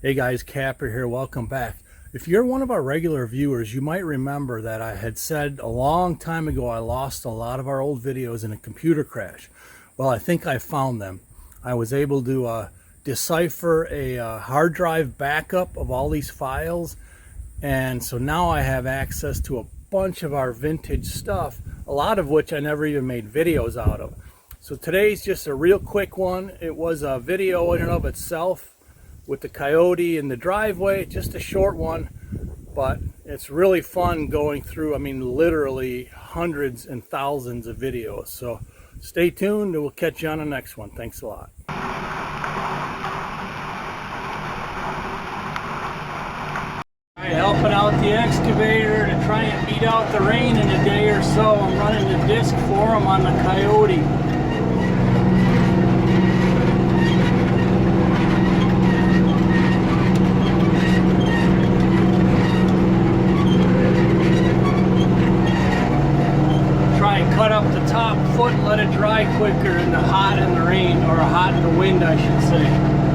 Hey guys, Kapper here, welcome back. If you're one of our regular viewers, you might remember that I had said a long time ago I lost a lot of our old videos in a computer crash. Well, I think I found them. I was able to decipher a hard drive backup of all these files, and so now I have access to a bunch of our vintage stuff, a lot of which I never even made videos out of. So today's just a real quick one. It was a video in and of itself with the Kioti in the driveway, just a short one, but it's really fun going through, I mean, literally hundreds and thousands of videos. So stay tuned and we'll catch you on the next one. Thanks a lot. Helping out the excavator to try and beat out the rain in a day or so. I'm running the disc for them on the Kioti. Cut up the top foot and let it dry quicker in the hot and the rain, or hot in the wind I should say.